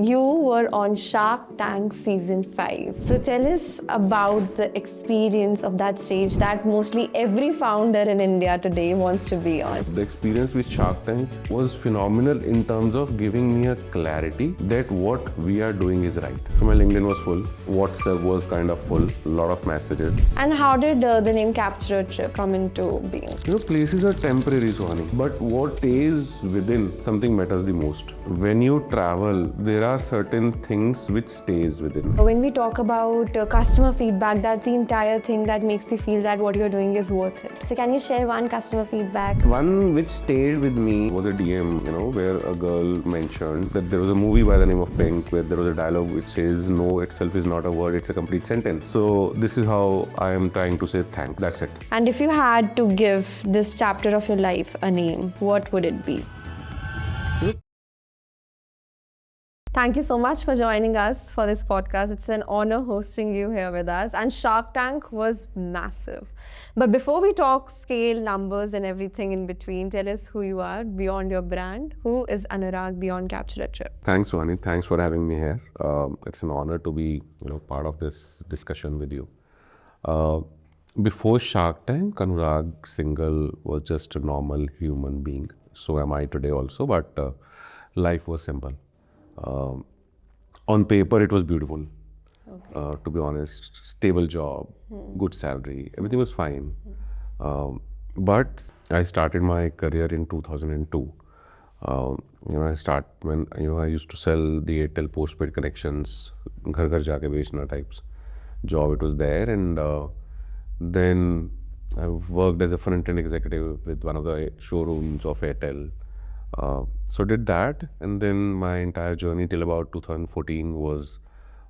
You were on Shark Tank season 5. So tell us about the experience of that stage that mostly every founder in India today wants to be on. The experience with Shark Tank was phenomenal in terms of giving me a clarity that what we are doing is right. So my LinkedIn was full, WhatsApp was kind of full, a lot of messages. And how did the name Capture a Trip come into being? Places are temporary, Suhani, but what stays within, something matters the most. When you travel, there are certain things which stays within. When we talk about customer feedback, that's the entire thing that makes you feel that what you're doing is worth it. So can you share one customer feedback? One which stayed with me was a DM, where a girl mentioned that there was a movie by the name of Pink where there was a dialogue which says no itself is not a word, it's a complete sentence. So this is how I am trying to say thanks. That's it. And if you had to give this chapter of your life a name, what would it be? Thank you so much for joining us for this podcast. It's an honor hosting you here with us. And Shark Tank was massive. But before we talk scale, numbers, and everything in between, tell us who you are beyond your brand. Who is Anurag beyond Capture a Trip? Thanks, Suhani. Thanks for having me here. It's an honor to be, part of this discussion with you. Before Shark Tank, Anurag Singhal was just a normal human being. So am I today also, but life was simple. On paper, it was beautiful. Okay. To be honest, stable job, good salary, everything was fine. But I started my career in 2002. I used to sell the Airtel postpaid connections, ghar ghar jaake bechna types job. It was there, and then I worked as a front-end executive with one of the showrooms of Airtel. So did that, and then my entire journey till about 2014 was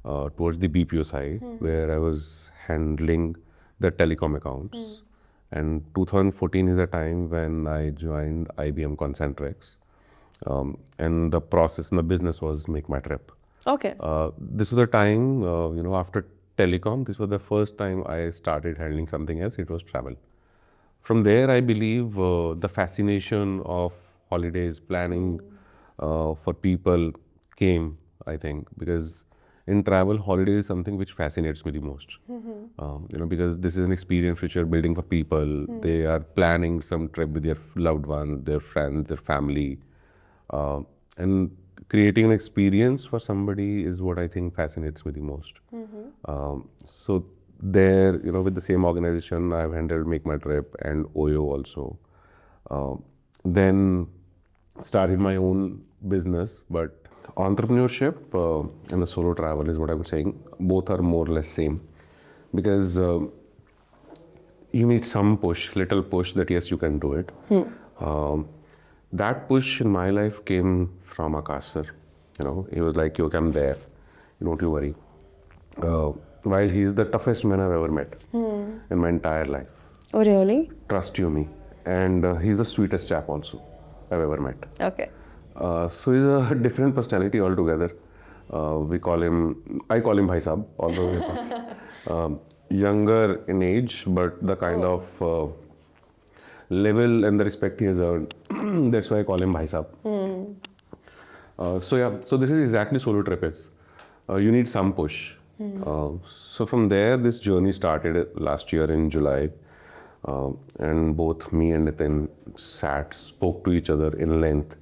towards the BPO side, where I was handling the telecom accounts. And 2014 is the time when I joined IBM Concentrix, and the process and the business was Make My Trip. Okay. This was the time, after telecom, this was the first time I started handling something else. It was travel. From there, I believe the fascination of holidays, planning for people came, I think, because in travel, holiday is something which fascinates me the most. Because this is an experience which you're building for people. They are planning some trip with their loved ones, their friends, their family. And creating an experience for somebody is what I think fascinates me the most. So there, with the same organization, I've handled Make My Trip and OYO also. Then started my own business, but entrepreneurship and the solo travel is what I'm saying. Both are more or less same, because you need some push, little push that yes, you can do it. That push in my life came from Akash sir. He was like, "Okay, I'm there. Don't you worry." While he's the toughest man I've ever met in my entire life. Oh, really? Trust you me. And he's the sweetest chap also I've ever met. Okay. So he's a different personality altogether. I call him Bhai Sahab, although he was younger in age, but the kind of level and the respect he has earned, that's why I call him Bhai Sahab. So this is exactly solo trip is. You need some push. So from there, this journey started last year in July. And both me and Nitin spoke to each other in length.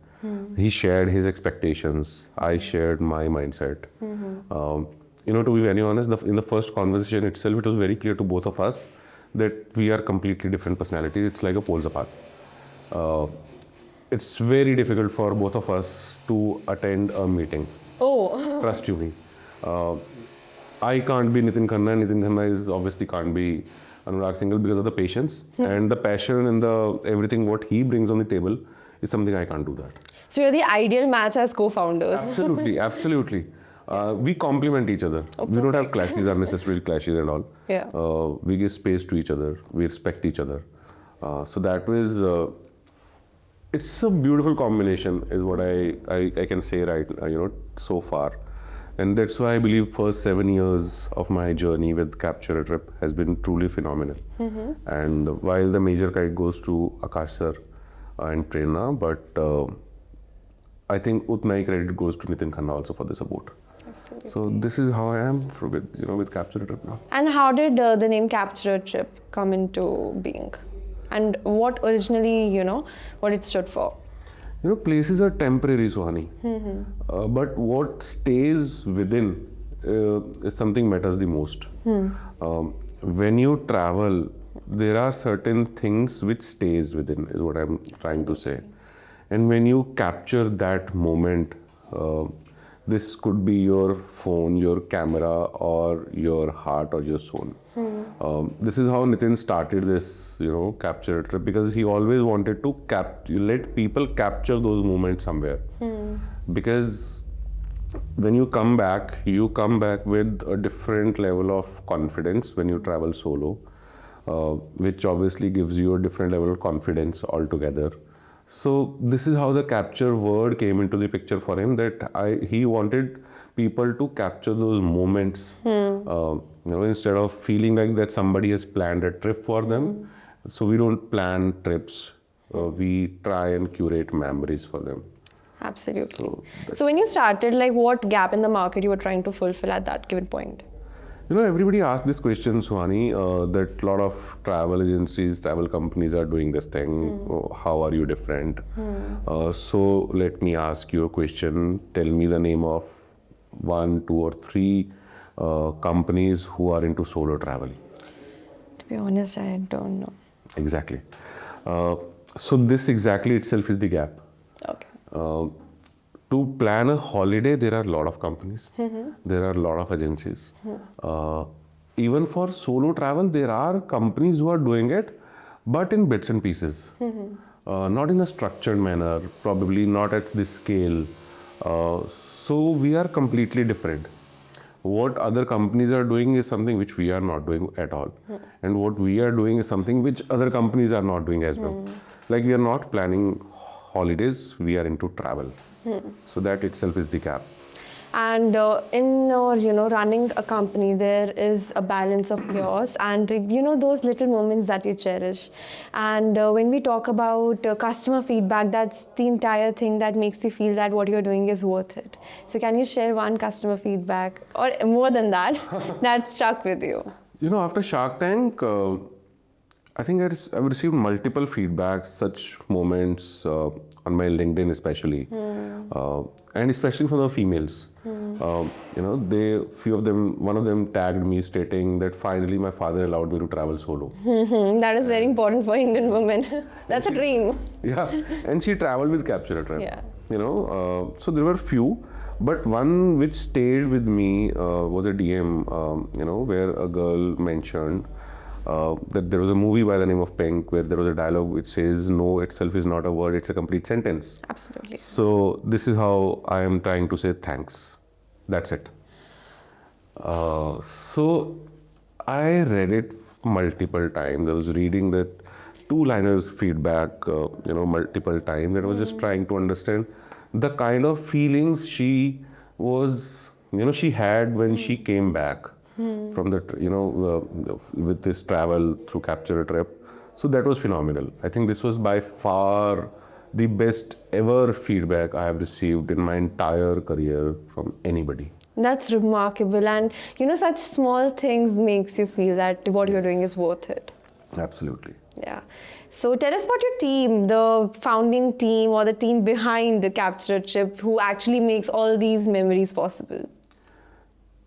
He shared his expectations. I shared my mindset. To be very honest, in the first conversation itself, it was very clear to both of us that we are completely different personalities. It's like a poles apart. It's very difficult for both of us to attend a meeting. Oh. Trust you me. I can't be Nitin Khanna. Nitin Khanna obviously can't be Anurag Singhal because of the patience and the passion and the everything what he brings on the table is something I can't do that. So you're the ideal match as co-founders. Absolutely. We complement each other. We don't have clashes, unnecessary clashes and all. Yeah. We give space to each other. We respect each other. So that was, it's a beautiful combination is what I can say right, so far. And that's why I believe first 7 years of my journey with Capture a Trip has been truly phenomenal. And while the major credit goes to Akash sir and Prerna, but I think utna hi credit goes to Nitin Khanna also for the support. Absolutely. So this is how I am with Capture a Trip now. And how did the name Capture a Trip come into being? And what originally, what it stood for? Places are temporary, Suhani. But what stays within is something matters the most. When you travel, there are certain things which stays within, is what I'm trying to say. And when you capture that moment, this could be your phone, your camera, or your heart, or your soul. This is how Nitin started this, capture a trip, because he always wanted to let people capture those moments somewhere. Because when you come back with a different level of confidence when you travel solo, which obviously gives you a different level of confidence altogether. So this is how the capture word came into the picture for him, that he wanted people to capture those moments, instead of feeling like that somebody has planned a trip for them. So we don't plan trips, we try and curate memories for them. Absolutely. So when you started, like what gap in the market you were trying to fulfill at that given point? Everybody asks this question, Suhani, that a lot of travel agencies, travel companies are doing this thing. How are you different? So let me ask you a question. Tell me the name of 1, 2, or 3 companies who are into solo travel. To be honest, I don't know. Exactly. So this exactly itself is the gap. Okay. To plan a holiday, there are a lot of companies. There are a lot of agencies. Even for solo travel, there are companies who are doing it, but in bits and pieces. Not in a structured manner, probably not at this scale. So we are completely different. What other companies are doing is something which we are not doing at all. And what we are doing is something which other companies are not doing as well. Like, we are not planning holidays, we are into travel. So that itself is the gap. And in running a company, there is a balance of chaos and those little moments that you cherish. And when we talk about customer feedback, that's the entire thing that makes you feel that what you're doing is worth it. So can you share one customer feedback, or more than that, that stuck with you? After Shark Tank, I think I've received multiple feedbacks, such moments on my LinkedIn especially, and especially from the females. One of them tagged me stating that finally my father allowed me to travel solo. That is very important for Indian women. That's a dream. Yeah, and she traveled with Capture a Trip. Yeah. So there were few, but one which stayed with me was a DM, where a girl mentioned that there was a movie by the name of Pink, where there was a dialogue which says, "No itself is not a word, it's a complete sentence." Absolutely. So this is how I am trying to say thanks. That's it. So I read it multiple times. I was reading that two-liners feedback, multiple times. And I was just trying to understand the kind of feelings she had when she came back from with this travel through Capture a Trip. So that was phenomenal. I think this was by far the best ever feedback I have received in my entire career from anybody. That's remarkable, and such small things makes you feel that what you're doing is worth it. Absolutely. Yeah. So tell us about your team, the founding team or the team behind the Capture a Trip, who actually makes all these memories possible.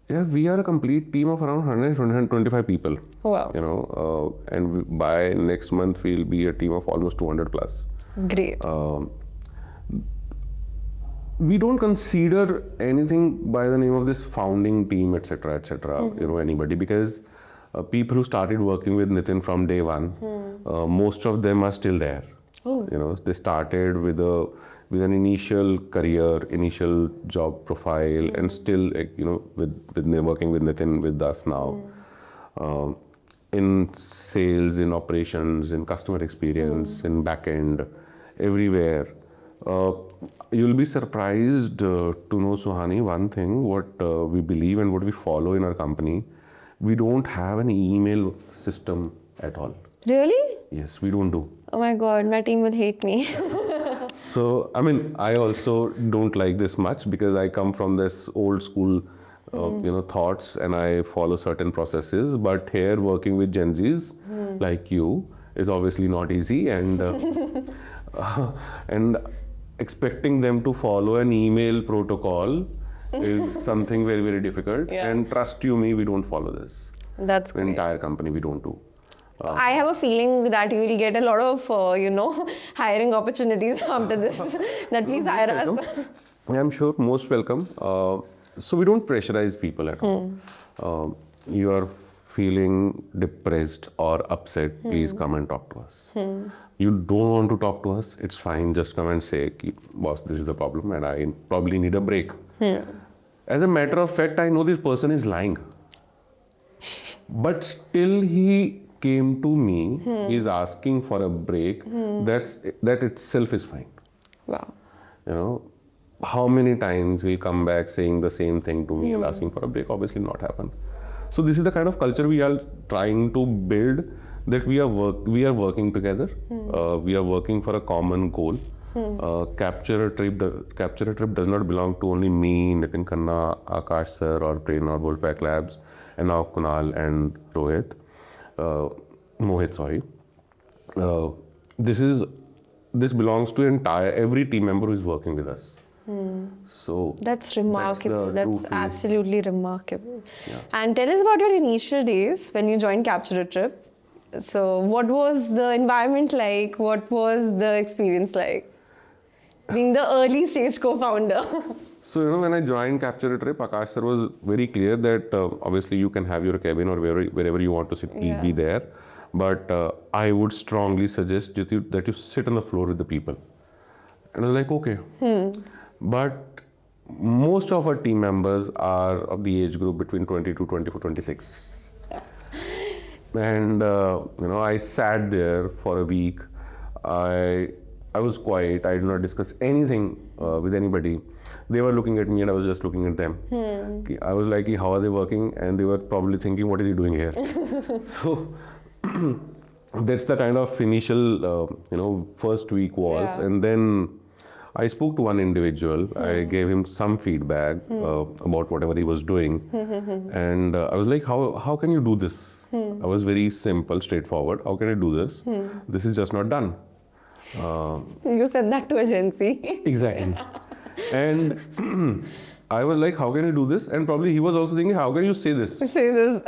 Yeah, we are a complete team of around 125 people. Wow. And by next month, we'll be a team of almost 200 plus. Great. We don't consider anything by the name of this founding team, etc., anybody, because people who started working with Nitin from day one, most of them are still there. Oh. They started with an initial career, initial job profile, and still, working with Nitin with us now. In sales, in operations, in customer experience, in backend, everywhere. You'll be surprised to know, Suhani, one thing, what we believe and what we follow in our company. We don't have an email system at all. Really? Yes, we don't do. Oh my God, my team would hate me. So, I mean, I also don't like this much because I come from this old school, thoughts, and I follow certain processes. But here, working with Gen Zs like you is obviously not easy, and and expecting them to follow an email protocol is something very, very difficult. Yeah. And trust you me, we don't follow this. That's The great. entire company, we don't do. I have a feeling that you will get a lot of, hiring opportunities after this. That please hire us. I'm sure, most welcome. So we don't pressurize people at all. You are feeling depressed or upset, please come and talk to us. You don't want to talk to us, it's fine. Just come and say, boss, this is the problem and I probably need a break. As a matter of fact, I know this person is lying. But still he came to me, he's asking for a break. That itself is fine. Wow. You know, how many times he'll come back saying the same thing to me and asking for a break? Obviously not happen. So this is the kind of culture we are trying to build, that we are working together. We are working for a common goal. Capture a trip does not belong to only me, Nitin Khanna, Akash sir, or Prerna or Volpac Labs, and now Kunal and Mohit, sorry. This belongs to every team member who is working with us. So That's remarkable. the true That's feeling. absolutely remarkable. And tell us about your initial days when you joined Capture a Trip. So, what was the environment like? What was the experience like? Being the early stage co-founder. So, when I joined Capture a Trip, Akash sir was very clear that obviously you can have your cabin or wherever you want to sit, please be there. But I would strongly suggest that you sit on the floor with the people. And I was like, okay. But most of our team members are of the age group between 22, 24, 26. And, I sat there for a week. I was quiet. I did not discuss anything with anybody. They were looking at me and I was just looking at them. I was like, how are they working? And they were probably thinking, what is he doing here? So that's the kind of initial, first week was. Yeah. And then I spoke to one individual. I gave him some feedback about whatever he was doing. And I was like, how can you do this? I was very simple, straightforward. How can I do this? This is just not done. You said that to a Gen Z. Exactly. And I was like, how can you do this? And probably he was also thinking, how can you say this? Say this.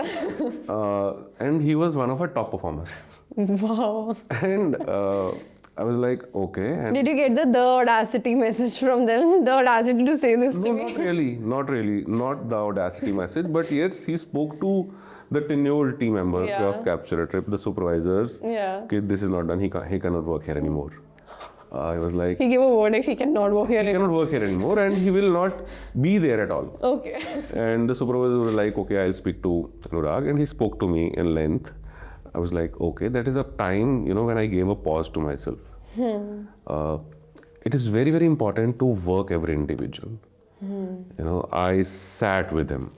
And he was one of our top performers. Wow. And I was like, okay. And Did you get the audacity message from them? The audacity to say this to no, me? not really. Not the audacity message. But yes, he spoke to the tenured team members of Capture a Trip, the supervisors. Yeah. Okay, this is not done. He cannot work here anymore. I was like, He gave a verdict, he cannot work here he anymore. cannot work here anymore and he will not be there at all. Okay. And the supervisor was like, okay, I'll speak to Anurag. And he spoke to me in length. I was like, okay, that is a time, when I gave a pause to myself. It is very, very important to work every individual. I sat with him.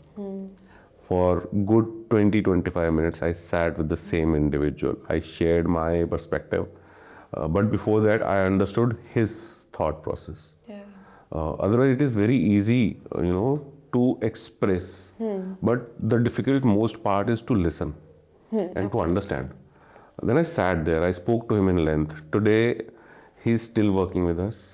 For good 20-25 minutes, I sat with the same individual. I shared my perspective. But before that, I understood his thought process. Yeah. Otherwise, it is very easy, to express. But the most part is to listen and to understand. Then I sat there. I spoke to him in length. Today, he's still working with us.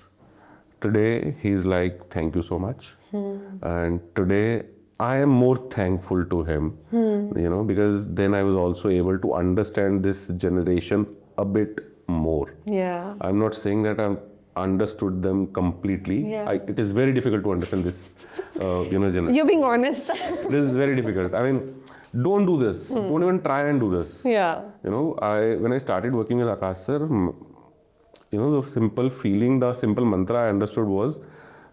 Today, he's like, thank you so much. And today, I am more thankful to him, because then I was also able to understand this generation a bit more. Yeah. I'm not saying that I've understood them completely. Yeah. It is very difficult to understand this, generation. You're being honest. This is very difficult. I mean, don't do this. Don't even try and do this. Yeah. When I started working with Akash sir, the simple feeling, the simple mantra I understood was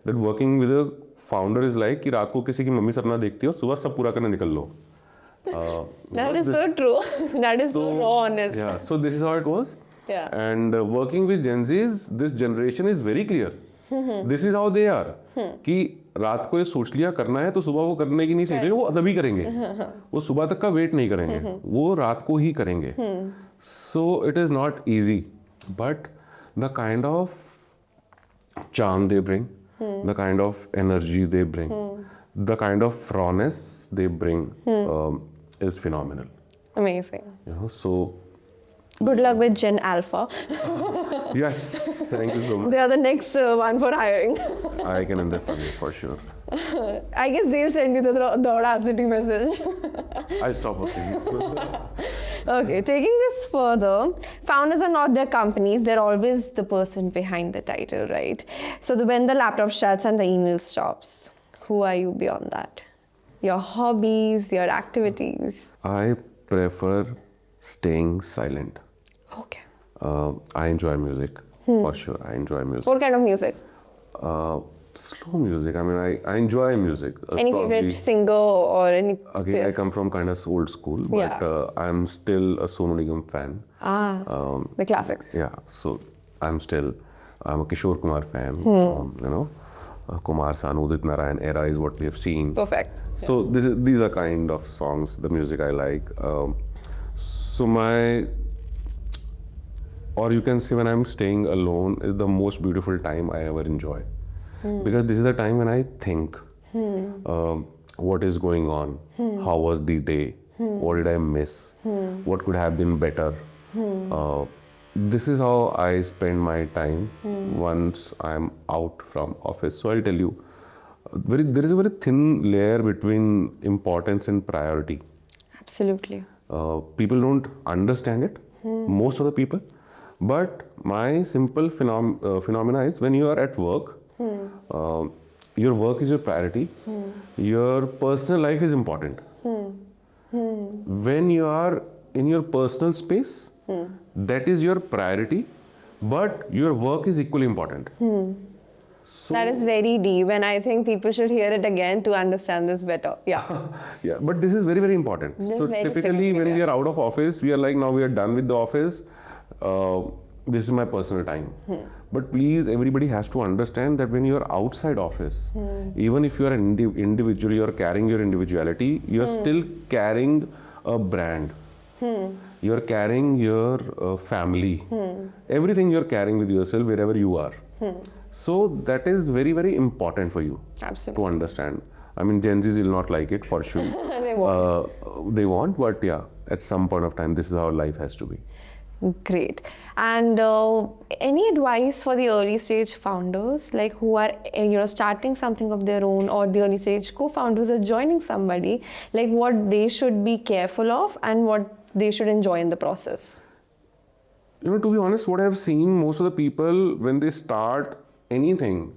that working with a founder is like कि रात को किसी की mummy सपना देखती हो, सुबह सब पूरा करने निकल लो. That is so true. That is so raw honest. Yeah, so this is how it was. Yeah. And working with Gen Zs, this generation is very clear. This is how they are. कि रात को ये सोच लिया करना है तो सुबह वो करने की नहीं चाहिए, वो तभी करेंगे. वो सुबह तक का वेट नहीं करेंगे, वो रात को ही करेंगे. So it is not easy, but the kind of charm they bring, the kind of energy they bring, the kind of rawness they bring is phenomenal. Amazing. So Good luck with Gen Alpha. yes, thank you so much. They are the next one for hiring. I can understand it for sure. I guess they'll send you the audacity message. I'll stop working. Okay, taking this further, founders are not their companies, they're always the person behind the title, right? So when the laptop shuts and the email stops, who are you beyond that? Your hobbies, your activities? I prefer staying silent. Okay. I enjoy music, for sure. I enjoy music. What kind of music? Slow music. I mean, I enjoy music. Any favorite singer or any... Again, I come from kind of old school, but Yeah. I'm still a Sonu Nigam fan. The classics. Yeah, so I'm a Kishore Kumar fan. Kumar Sanu, Udit Narayan era is what we have seen. Perfect. So these are kind of songs, the music I like. Or you can say when I'm staying alone is the most beautiful time I ever enjoy. Because this is the time when I think what is going on, how was the day, what did I miss, what could have been better. This is how I spend my time once I'm out from office. So I'll tell you, there is a very thin layer between importance and priority. Absolutely. People don't understand it, most of the people. But my simple phenomena is when you are at work, your work is your priority, your personal life is important. When you are in your personal space, that is your priority, but your work is equally important. So, That is very deep, and I think people should hear it again to understand this better. Yeah. yeah, but this is very, very important. This So is very typically when significant. we are out of office, we are like, now we are done with the office. This is my personal time. But please, everybody has to understand that when you are outside office, even if you are an individual, you are carrying your individuality, you are still carrying a brand. You are carrying your family. Everything you are carrying with yourself wherever you are. So that is very, very important for you Absolutely. to understand. I mean, Gen Zs will not like it for sure. They won't, but yeah, at some point of time, this is how life has to be. Great. And any advice for the early stage founders, like who are starting something of their own, or the early stage co-founders are joining somebody, like what they should be careful of and what they should enjoy in the process? To be honest, what I've seen, most of the people, when they start anything,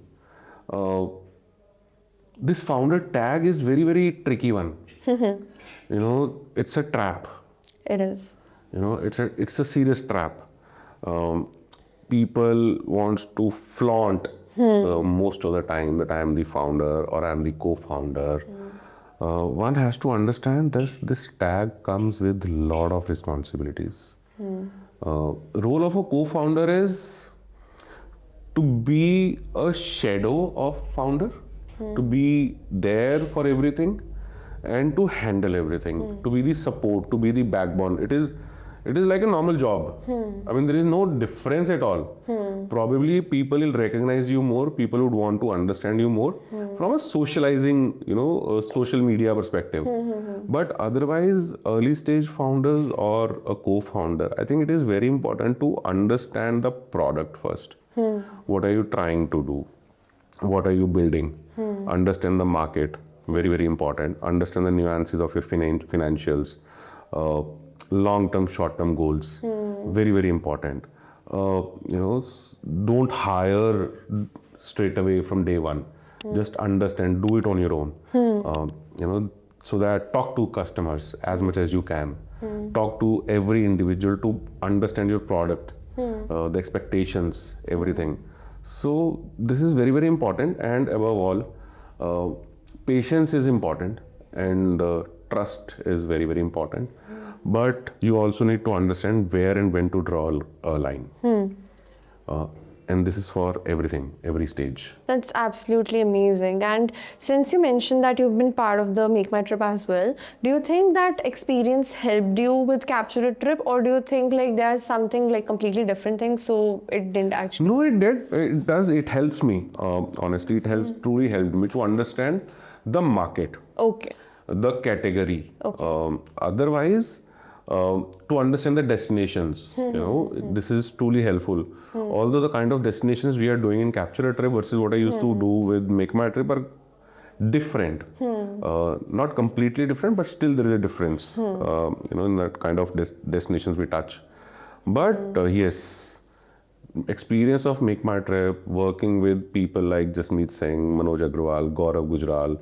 this founder tag is very, very tricky one. It's a trap. It is. It's a serious trap. People wants to flaunt most of the time that I am the founder or I am the co-founder. One has to understand this tag comes with a lot of responsibilities. Role of a co-founder is to be a shadow of founder, to be there for everything and to handle everything, to be the support, to be the backbone. It is like a normal job. I mean, there is no difference at all. Probably people will recognize you more, people would want to understand you more from a socializing, a social media perspective. But otherwise, early stage founders or a co-founder, I think it is very important to understand the product first. What are you trying to do? What are you building? Understand the market, very, very important. Understand the nuances of your financials. Long-term, short-term goals, very, very important. Don't hire straight away from day one. Just understand, do it on your own. So that talk to customers as much as you can. Talk to every individual to understand your product, the expectations, everything. So this is very, very important, and above all, patience is important, and trust is very, very important. But you also need to understand where and when to draw a line. and this is for everything, every stage. That's absolutely amazing. And since you mentioned that you've been part of the Make My Trip as well, do you think that experience helped you with Capture a Trip, or do you think like there's something like completely different thing, so it didn't actually? No, it did. It does. It helps me. Honestly, it has truly helped me to understand the market, Okay. the category. Okay. Otherwise, to understand the destinations, this is truly helpful. Although the kind of destinations we are doing in Capture a Trip versus what I used to do with Make My Trip are different. Not completely different, but still there is a difference. In that kind of destinations we touch. But yes, experience of Make My Trip, working with people like Jasmeet Singh, Manoj Agrawal, Gaurav Gujral,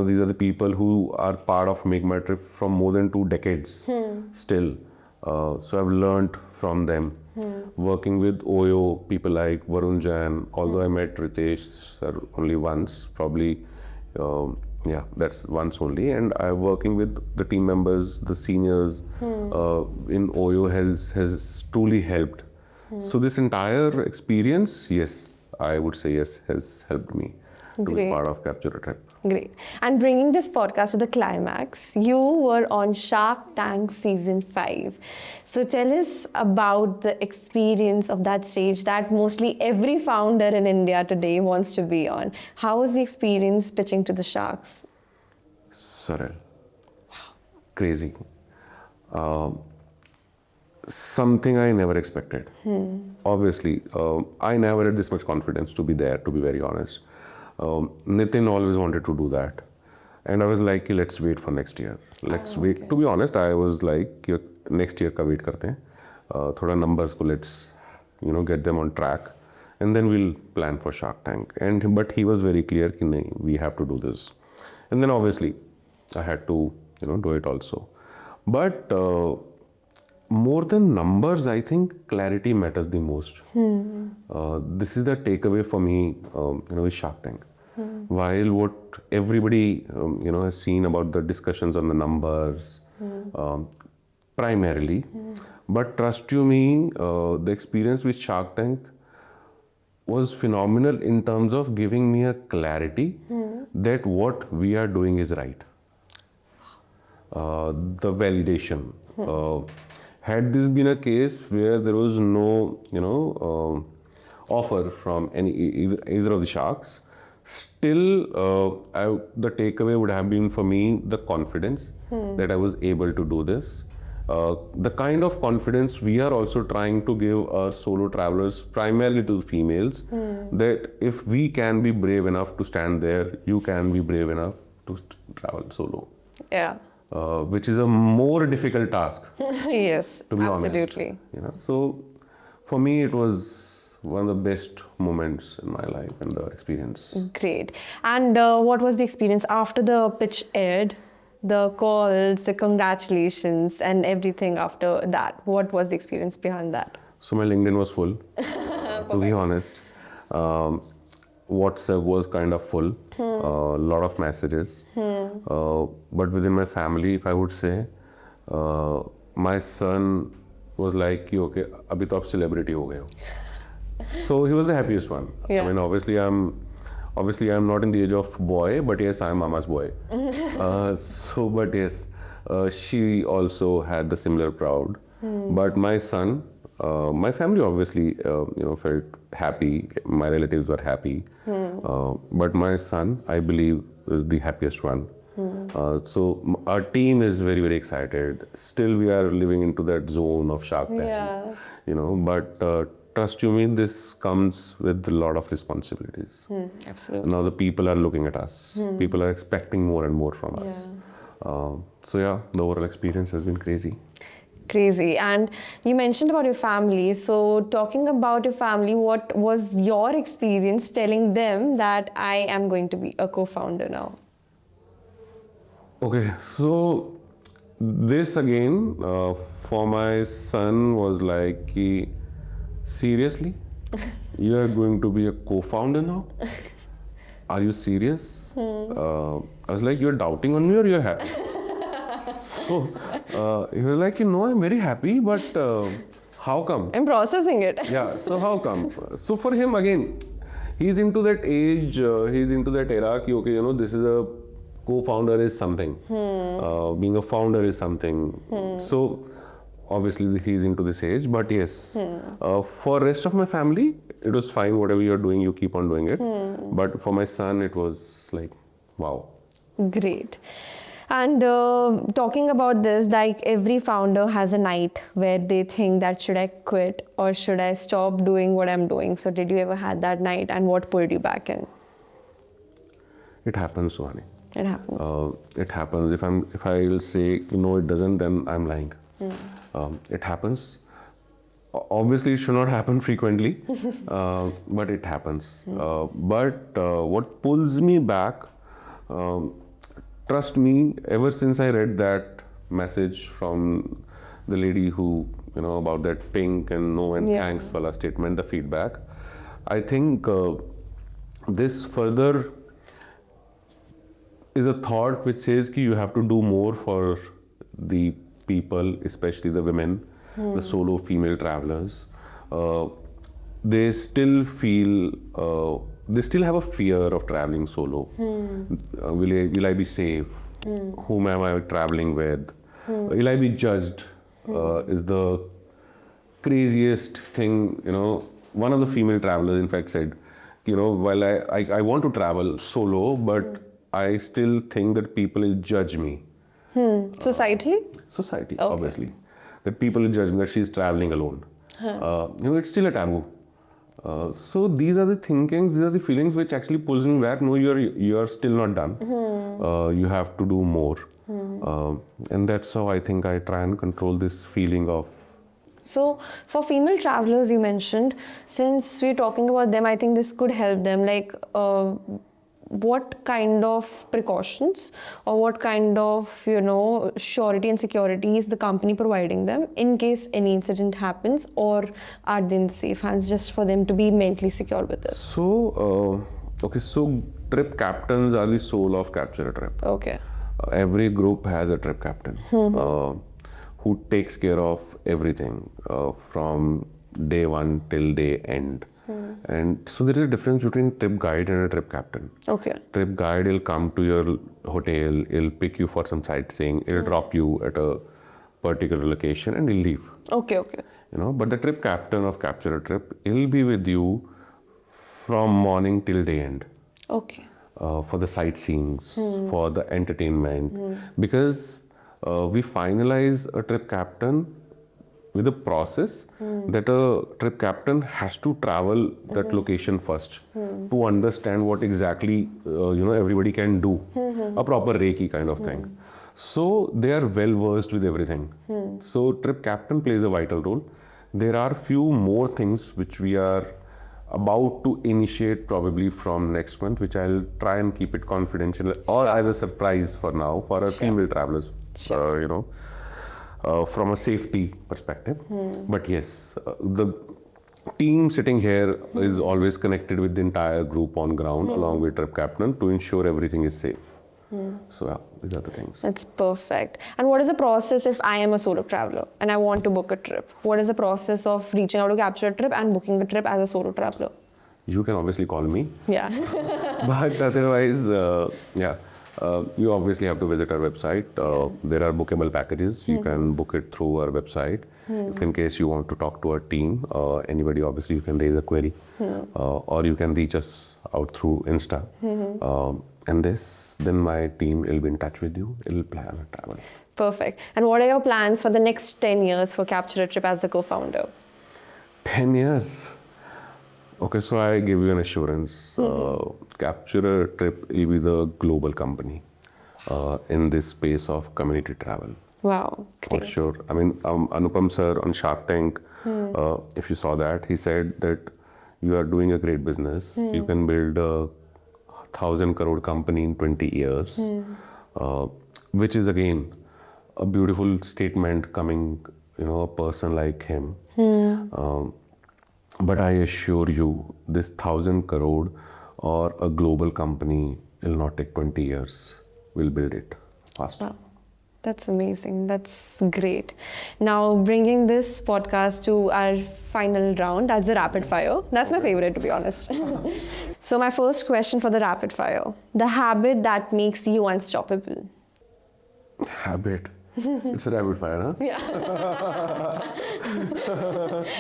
these are the people who are part of Make My Trip from more than 2 decades still. So I've learned from them. Working with OYO, people like Varun Jain, although I met Ritesh sir only once, probably, that's once only. And I'm working with the team members, the seniors in OYO has truly helped. So this entire experience, yes, I would say yes, has helped me to be Great. part of Capture a Trip. Great. And bringing this podcast to the climax, you were on Shark Tank Season 5. So tell us about the experience of that stage that mostly every founder in India today wants to be on. How was the experience pitching to the Sharks? Surreal. Crazy. Something I never expected. Obviously, I never had this much confidence to be there, to be very honest. Nitin always wanted to do that. And I was like, let's wait for next year. Let's wait. Okay. To be honest, I was like, next year ka wait karte hain. Thoda numbers ko let's, get them on track. And then we'll plan for Shark Tank. But he was very clear, ki nahi, we have to do this. And then obviously, I had to, do it also. But more than numbers, I think clarity matters the most. This is the takeaway for me, with Shark Tank. While what everybody, has seen about the discussions on the numbers, primarily, but trust you me, the experience with Shark Tank was phenomenal in terms of giving me a clarity that what we are doing is right. The validation. Had this been a case where there was no, offer from either of the sharks, still the takeaway would have been for me the confidence that I was able to do this. The kind of confidence we are also trying to give our solo travelers, primarily to females, that if we can be brave enough to stand there, you can be brave enough to travel solo. Yeah. Which is a more difficult task. Yes, to be absolutely. honest. So for me, it was one of the best moments in my life and the experience. Great. And what was the experience after the pitch aired? The calls, the congratulations, and everything after that. What was the experience behind that? So my LinkedIn was full, to be honest. WhatsApp was kind of full, a lot of messages. But within my family, if I would say, my son was like, okay, abhi to aap celebrity ho gaye ho. So he was the happiest one. Yeah. I mean, obviously I'm not in the age of boy, but yes, I'm mama's boy. But yes, she also had the similar proud. But my son, my family obviously, felt happy. My relatives were happy. But my son, I believe, is the happiest one. So our team is very, very excited. Still, we are living into that zone of Shark Tank. Yeah. But trust you me, this comes with a lot of responsibilities. Absolutely. Now the people are looking at us. People are expecting more and more from us. So yeah, the overall experience has been crazy. Crazy. And you mentioned about your family. So talking about your family, what was your experience telling them that I am going to be a co-founder now? Okay, so this again, for my son was like, seriously? You are going to be a co-founder now? Are you serious? I was like, you're doubting on me or you're happy? So he was like, I'm very happy, but how come? I'm processing it. Yeah, so how come? So for him, again, he's into that age, he's into that era, ki, okay, this is a co-founder is something. Being a founder is something. So obviously he's into this age, but yes, for rest of my family, it was fine. Whatever you're doing, you keep on doing it. But for my son, it was like, wow. Great. And talking about this, like every founder has a night where they think that should I quit or should I stop doing what I'm doing? So did you ever had that night, and what pulled you back in? It happens, Suhani. It happens. It happens. If I'll say no, it doesn't, then I'm lying. It happens. Obviously, it should not happen frequently, but it happens. But what pulls me back? Trust me, ever since I read that message from the lady who, about that pink and no and thanks wala statement, the feedback, I think this further is a thought which says that you have to do more for the people, especially the women, the solo female travelers. They still feel, they still have a fear of traveling solo. Will I be safe? Whom am I traveling with? Will I be judged? Is the craziest thing, one of the female travelers in fact said, while I want to travel solo, but I still think that people will judge me. Societally? Society, obviously. That people will judge me that she's traveling alone. It's still a taboo. So these are the thinkings, these are the feelings which actually pulls me back. No, you're still not done. You have to do more. And that's how I think I try and control this feeling of. So for female travelers, you mentioned, since we're talking about them, I think this could help them. Like, what kind of precautions or what kind of, surety and security is the company providing them in case any incident happens, or are they in safe hands just for them to be mentally secure with this? So, so trip captains are the soul of Capture a Trip. Okay. Every group has a trip captain who takes care of everything from day one till day end. And so there is a difference between trip guide and a trip captain. Okay. Trip guide will come to your hotel, he'll pick you for some sightseeing, he'll drop you at a particular location and he'll leave. Okay. But the trip captain of Capture a Trip, he'll be with you from morning till day end. Okay. For the sightseeings, for the entertainment, because we finalize a trip captain with a process that a trip captain has to travel that location first to understand what exactly everybody can do, a proper Reiki kind of thing. So they are well versed with everything. So trip captain plays a vital role. There are few more things which we are about to initiate probably from next month, which I'll try and keep it confidential or as a surprise for now for our female travelers, from a safety perspective. But yes, the team sitting here is always connected with the entire group on ground along with trip captain to ensure everything is safe. So yeah, these are the things. That's perfect. And what is the process if I am a solo traveler and I want to book a trip? What is the process of reaching out to Capture a Trip and booking a trip as a solo traveler? You can obviously call me. Yeah. But otherwise, you obviously have to visit our website. There are bookable packages. You can book it through our website. If in case you want to talk to our team, anybody, obviously you can raise a query. Or you can reach us out through Insta. And then my team will be in touch with you. It'll plan a travel. Perfect. And what are your plans for the next 10 years for Capture a Trip as the co-founder? 10 years? Okay, so I give you an assurance. Capture a Trip will be the global company in this space of community travel. Wow, great. For sure. I mean, Anupam sir on Shark Tank, if you saw that, he said that you are doing a great business. You can build a 1,000 crore company in 20 years, which is again a beautiful statement coming, a person like him. But I assure you, this 1,000 crore or a global company will not take 20 years. We'll build it faster. Wow. That's amazing. That's great. Now, bringing this podcast to our final round, that's the rapid fire. That's my favorite, to be honest. So, my first question for the rapid fire, the habit that makes you unstoppable. Habit. It's a rapid fire, huh? Yeah.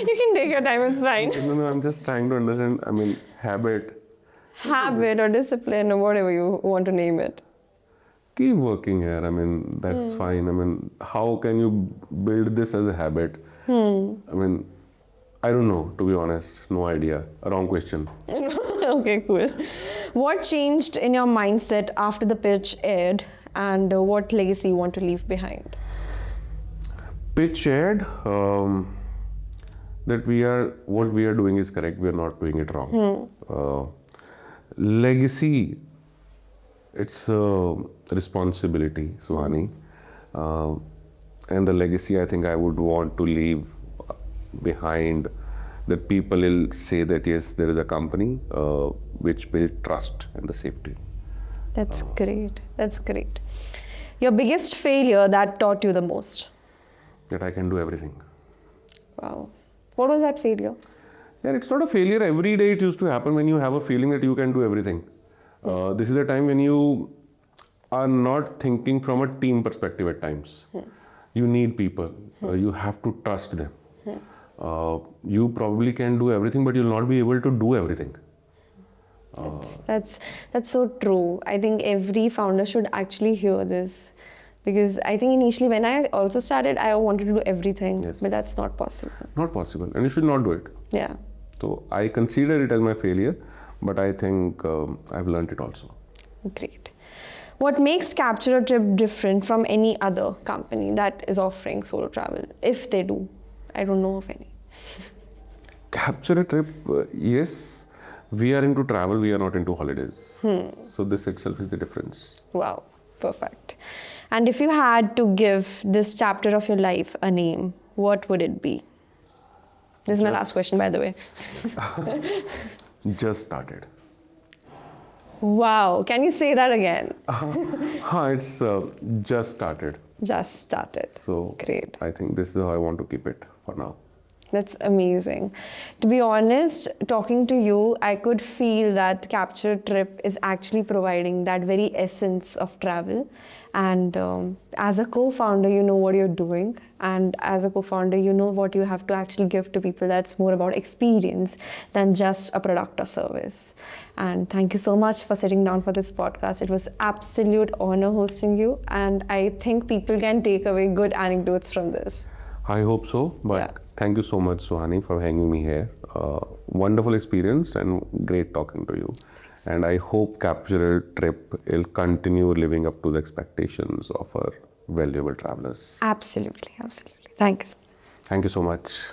You can take your time, it's fine. No, I'm just trying to understand. I mean, habit. Habit or discipline or whatever you want to name it. Keep working here. I mean, that's fine. I mean, how can you build this as a habit? I mean, I don't know, to be honest. No idea. A wrong question. Okay, cool. What changed in your mindset after the pitch aired, and what legacy you want to leave behind? Pitch shared that what we are doing is correct. We are not doing it wrong. Legacy, it's a responsibility, Suhani. And the legacy I think I would want to leave behind, that people will say that yes, there is a company which built trust and the safety. That's great. That's great. Your biggest failure that taught you the most? That I can do everything. Wow. What was that failure? Yeah, it's not a failure. Every day it used to happen when you have a feeling that you can do everything. This is the time when you are not thinking from a team perspective at times. You need people. You have to trust them. You probably can do everything, but you'll not be able to do everything. That's so true. I think every founder should actually hear this, because I think initially when I also started, I wanted to do everything, Yes. but that's not possible. Not possible, and you should not do it. Yeah. So I consider it as my failure, but I think I've learned it also. Great. What makes Capture a Trip different from any other company that is offering solo travel, if they do? I don't know of any. Capture a trip, yes, we are into travel, we are not into holidays. So this itself is the difference. Wow, perfect. And if you had to give this chapter of your life a name, what would it be? This is my last question, by the way. Just started. Wow, can you say that again? It's just started. Just started. So Great. I think this is how I want to keep it for now. That's amazing. To be honest, talking to you, I could feel that Capture a Trip is actually providing that very essence of travel. And as a co-founder, you know what you're doing. And as a co-founder, you know what you have to actually give to people. That's more about experience than just a product or service. And thank you so much for sitting down for this podcast. It was absolute honor hosting you. And I think people can take away good anecdotes from this. I hope so, but Yeah. thank you so much, Suhani, for having me here. Wonderful experience and great talking to you. And I hope Capture a Trip will continue living up to the expectations of our valuable travelers. Absolutely, absolutely. Thank you so much. Thank you so much.